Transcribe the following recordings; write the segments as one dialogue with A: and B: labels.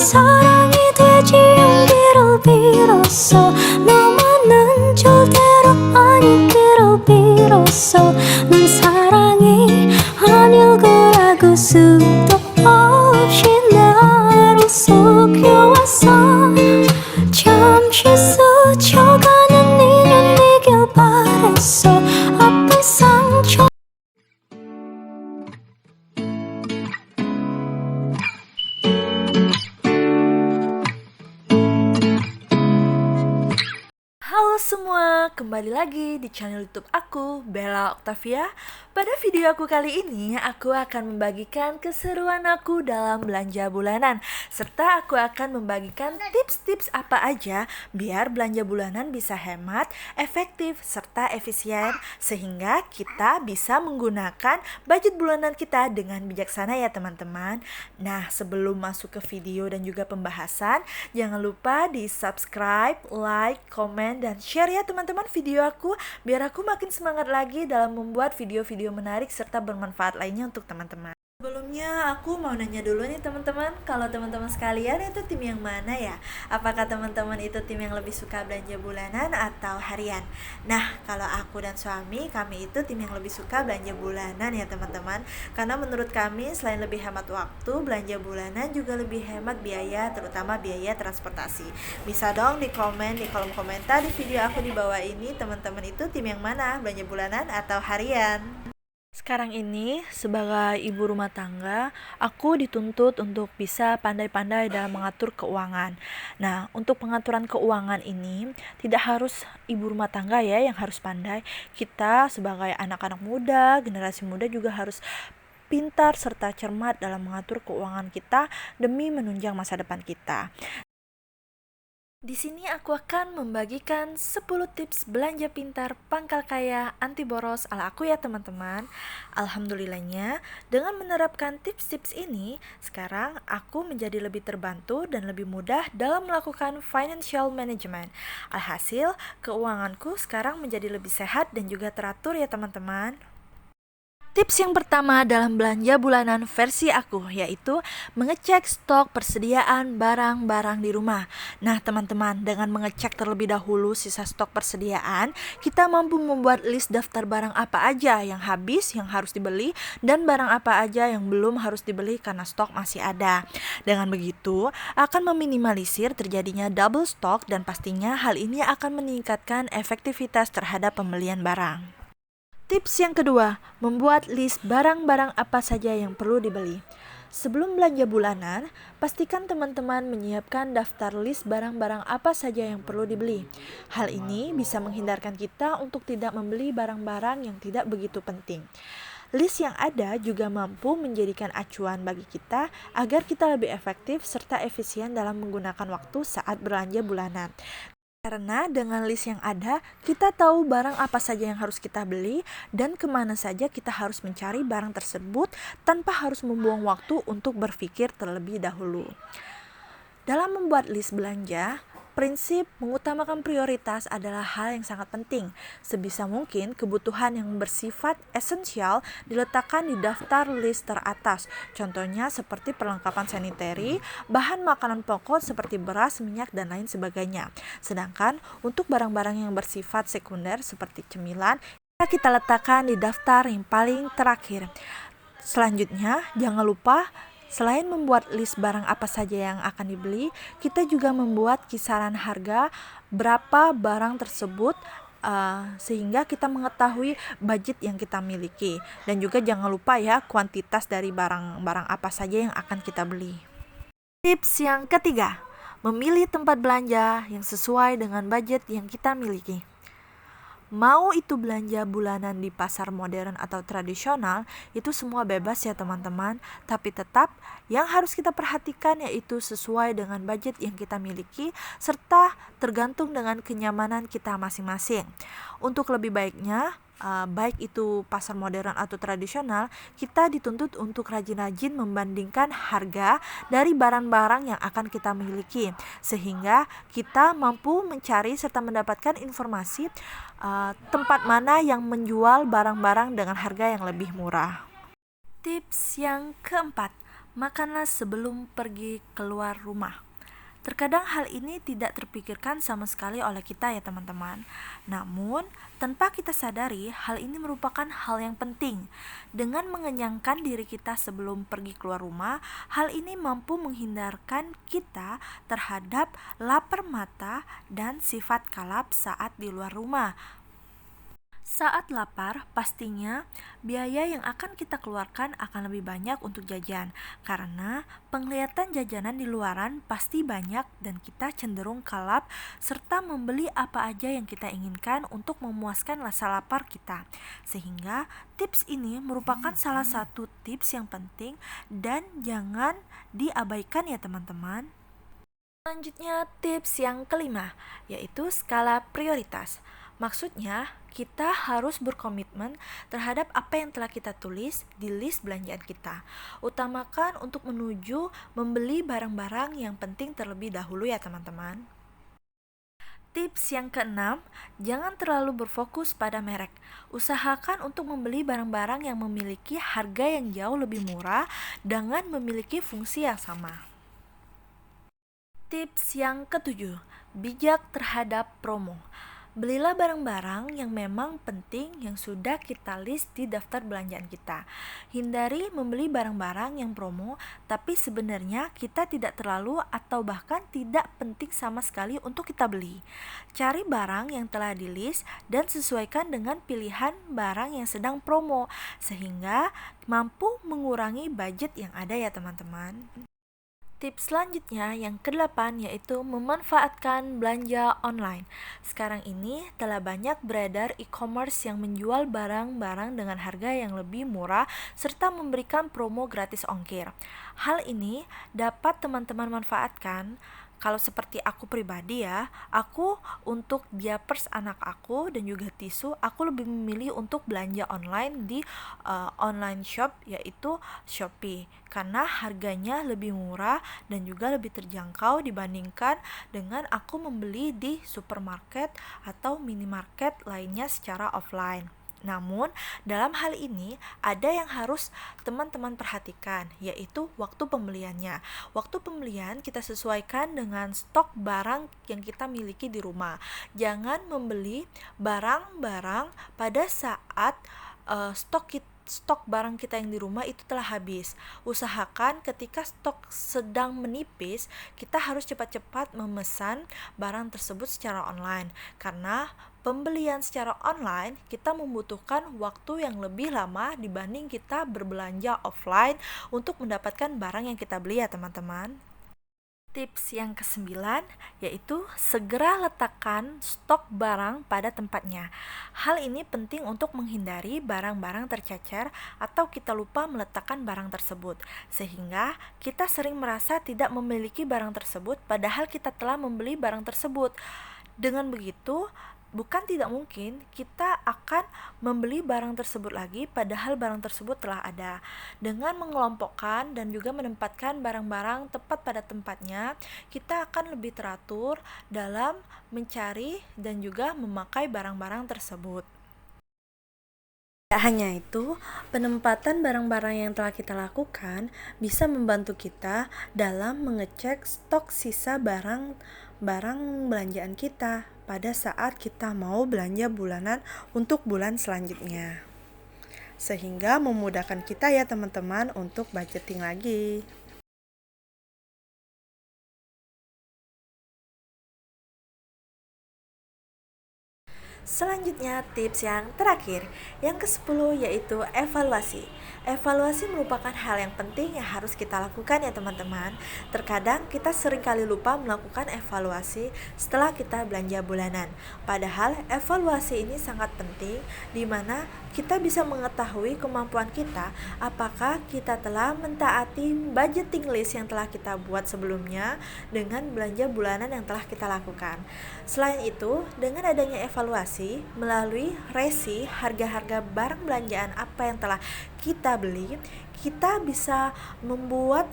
A: 사랑이 되지 않기를 빌었어. 너만은 절대로 아니기를 빌었어. 넌 사랑이 아닐 거라고 수도 없이 나를 속여왔어. 잠시 스쳐가는 네가 내길 바랬어. 아픈 상처
B: Halo semua, kembali lagi di channel YouTube aku, Bella Octavia. Pada video aku kali ini, aku akan membagikan keseruan aku dalam belanja bulanan, serta aku akan membagikan tips-tips apa aja biar belanja bulanan bisa hemat, efektif, serta efisien, sehingga kita bisa menggunakan budget bulanan kita dengan bijaksana ya teman-teman. Nah, sebelum masuk ke video dan juga pembahasan, jangan lupa di subscribe, like, komen, dan share ya teman-teman video aku, biar aku makin semangat lagi dalam membuat video-video menarik serta bermanfaat lainnya untuk teman-teman. Sebelumnya aku mau nanya dulu nih teman-teman, kalau teman-teman sekalian itu tim yang mana ya? Apakah teman-teman itu tim yang lebih suka belanja bulanan atau harian? Nah, kalau aku dan suami, kami itu tim yang lebih suka belanja bulanan ya teman-teman. Karena menurut kami selain lebih hemat waktu, belanja bulanan juga lebih hemat biaya, terutama biaya transportasi. Bisa dong di komen di kolom komentar di video aku di bawah ini, teman-teman itu tim yang mana? Belanja bulanan atau harian? Sekarang ini, sebagai ibu rumah tangga, aku dituntut untuk bisa pandai-pandai dalam mengatur keuangan. Nah, untuk pengaturan keuangan ini, tidak harus ibu rumah tangga ya yang harus pandai. Kita sebagai anak-anak muda, generasi muda juga harus pintar serta cermat dalam mengatur keuangan kita demi menunjang masa depan kita. Di sini aku akan membagikan 10 tips belanja pintar pangkal kaya anti boros ala aku ya teman-teman. Alhamdulillahnya, dengan menerapkan tips-tips ini, sekarang aku menjadi lebih terbantu dan lebih mudah dalam melakukan financial management. Alhasil, keuanganku sekarang menjadi lebih sehat dan juga teratur ya teman-teman. Tips yang pertama dalam belanja bulanan versi aku, yaitu mengecek stok persediaan barang-barang di rumah. Nah teman-teman, dengan mengecek terlebih dahulu sisa stok persediaan, kita mampu membuat list daftar barang apa aja yang habis, yang harus dibeli, dan barang apa aja yang belum harus dibeli karena stok masih ada. Dengan begitu, akan meminimalisir terjadinya double stock dan pastinya hal ini akan meningkatkan efektivitas terhadap pembelian barang. Tips yang kedua, membuat list barang-barang apa saja yang perlu dibeli. Sebelum belanja bulanan, pastikan teman-teman menyiapkan daftar list barang-barang apa saja yang perlu dibeli. Hal ini bisa menghindarkan kita untuk tidak membeli barang-barang yang tidak begitu penting. List yang ada juga mampu menjadikan acuan bagi kita agar kita lebih efektif serta efisien dalam menggunakan waktu saat belanja bulanan. Karena dengan list yang ada, kita tahu barang apa saja yang harus kita beli dan kemana saja kita harus mencari barang tersebut tanpa harus membuang waktu untuk berpikir terlebih dahulu. Dalam membuat list belanja, prinsip mengutamakan prioritas adalah hal yang sangat penting. Sebisa mungkin kebutuhan yang bersifat esensial diletakkan di daftar list teratas. Contohnya seperti perlengkapan sanitary, bahan makanan pokok seperti beras, minyak, dan lain sebagainya. Sedangkan untuk barang-barang yang bersifat sekunder seperti cemilan, kita letakkan di daftar yang paling terakhir. Selanjutnya, jangan lupa selain membuat list barang apa saja yang akan dibeli, kita juga membuat kisaran harga berapa barang tersebut sehingga kita mengetahui budget yang kita miliki. Dan juga jangan lupa ya kuantitas dari barang-barang apa saja yang akan kita beli. Tips yang ketiga, memilih tempat belanja yang sesuai dengan budget yang kita miliki. Mau itu belanja bulanan di pasar modern atau tradisional, itu semua bebas ya teman-teman. Tapi tetap yang harus kita perhatikan yaitu sesuai dengan budget yang kita miliki serta tergantung dengan kenyamanan kita masing-masing. Untuk lebih baiknya, baik itu pasar modern atau tradisional, kita dituntut untuk rajin-rajin membandingkan harga dari barang-barang yang akan kita miliki, sehingga kita mampu mencari serta mendapatkan informasi tempat mana yang menjual barang-barang dengan harga yang lebih murah. Tips yang keempat, Makanlah sebelum pergi keluar rumah. Terkadang hal ini tidak terpikirkan sama sekali oleh kita ya teman-teman. Namun, tanpa kita sadari, hal ini merupakan hal yang penting. Dengan mengenyangkan diri kita sebelum pergi keluar rumah, hal ini mampu menghindarkan kita terhadap lapar mata dan sifat kalap saat di luar rumah. Saat lapar, pastinya biaya yang akan kita keluarkan akan lebih banyak untuk jajan, karena penglihatan jajanan di luaran pasti banyak dan kita cenderung kalap serta membeli apa aja yang kita inginkan untuk memuaskan rasa lapar kita. Sehingga tips ini merupakan salah satu tips yang penting dan jangan diabaikan ya teman-teman. Selanjutnya tips yang kelima, yaitu skala prioritas. Maksudnya, kita harus berkomitmen terhadap apa yang telah kita tulis di list belanjaan kita. Utamakan untuk menuju membeli barang-barang yang penting terlebih dahulu ya teman-teman. Tips yang keenam, jangan terlalu berfokus pada merek. Usahakan untuk membeli barang-barang yang memiliki harga yang jauh lebih murah dengan memiliki fungsi yang sama. Tips yang ketujuh, bijak terhadap promo. Belilah barang-barang yang memang penting yang sudah kita list di daftar belanjaan kita. Hindari membeli barang-barang yang promo, tapi sebenarnya kita tidak terlalu atau bahkan tidak penting sama sekali untuk kita beli. Cari barang yang telah di list dan sesuaikan dengan pilihan barang yang sedang promo, sehingga mampu mengurangi budget yang ada ya teman-teman. Tips selanjutnya yang ke-8 yaitu memanfaatkan belanja online. Sekarang ini telah banyak beredar e-commerce yang menjual barang-barang dengan harga yang lebih murah serta memberikan promo gratis ongkir. Hal ini dapat teman-teman manfaatkan. Kalau seperti aku pribadi ya, aku untuk diapers anak aku dan juga tisu, aku lebih memilih untuk belanja online di online shop yaitu Shopee, karena harganya lebih murah dan juga lebih terjangkau dibandingkan dengan aku membeli di supermarket atau minimarket lainnya secara offline. Namun, dalam hal ini ada yang harus teman-teman perhatikan, yaitu waktu pembeliannya. Waktu pembelian kita sesuaikan dengan stok barang yang kita miliki di rumah. Jangan membeli barang-barang pada saat stok barang kita yang di rumah itu telah habis. Usahakan ketika stok sedang menipis, kita harus cepat-cepat memesan barang tersebut secara online, karena pembelian secara online kita membutuhkan waktu yang lebih lama dibanding kita berbelanja offline untuk mendapatkan barang yang kita beli ya teman-teman. Tips yang ke-9 yaitu segera letakkan stok barang pada tempatnya. Hal ini penting untuk menghindari barang-barang tercecer atau kita lupa meletakkan barang tersebut, sehingga kita sering merasa tidak memiliki barang tersebut padahal kita telah membeli barang tersebut. Dengan begitu, bukan tidak mungkin kita akan membeli barang tersebut lagi padahal barang tersebut telah ada. Dengan mengelompokkan dan juga menempatkan barang-barang tepat pada tempatnya, kita akan lebih teratur dalam mencari dan juga memakai barang-barang tersebut. Tidak hanya itu, penempatan barang-barang yang telah kita lakukan bisa membantu kita dalam mengecek stok sisa barang belanjaan kita pada saat kita mau belanja bulanan untuk bulan selanjutnya. Sehingga memudahkan kita ya teman-teman untuk budgeting lagi. Selanjutnya tips yang terakhir, yang ke-10 yaitu evaluasi. Evaluasi merupakan hal yang penting yang harus kita lakukan ya teman-teman. Terkadang kita seringkali lupa melakukan evaluasi setelah kita belanja bulanan. Padahal evaluasi ini sangat penting, di mana kita bisa mengetahui kemampuan kita, apakah kita telah mentaati budgeting list yang telah kita buat sebelumnya dengan belanja bulanan yang telah kita lakukan. Selain itu, dengan adanya evaluasi melalui resi harga-harga barang belanjaan apa yang telah kita beli, kita bisa membuat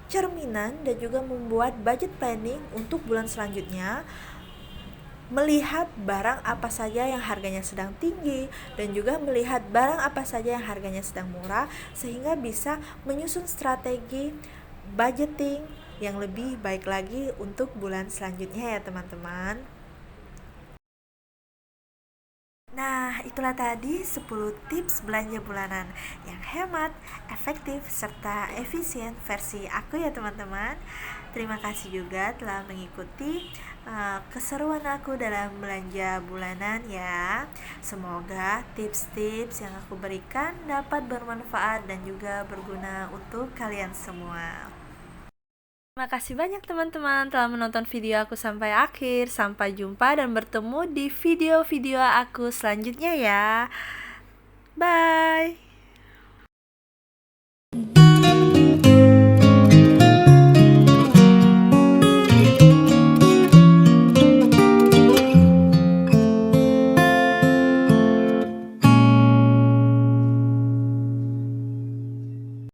B: cerminan dan juga membuat budget planning untuk bulan selanjutnya melihat barang apa saja yang harganya sedang tinggi dan juga melihat barang apa saja yang harganya sedang murah, sehingga bisa menyusun strategi budgeting yang lebih baik lagi untuk bulan selanjutnya ya teman-teman. Nah, itulah tadi 10 tips belanja bulanan yang hemat, efektif, serta efisien versi aku ya teman-teman. Terima kasih juga telah mengikuti keseruan aku dalam belanja bulanan ya. Semoga tips-tips yang aku berikan dapat bermanfaat dan juga berguna untuk kalian semua. Terima kasih banyak teman-teman telah menonton video aku sampai akhir. Sampai jumpa dan bertemu di video-video aku selanjutnya ya. Bye.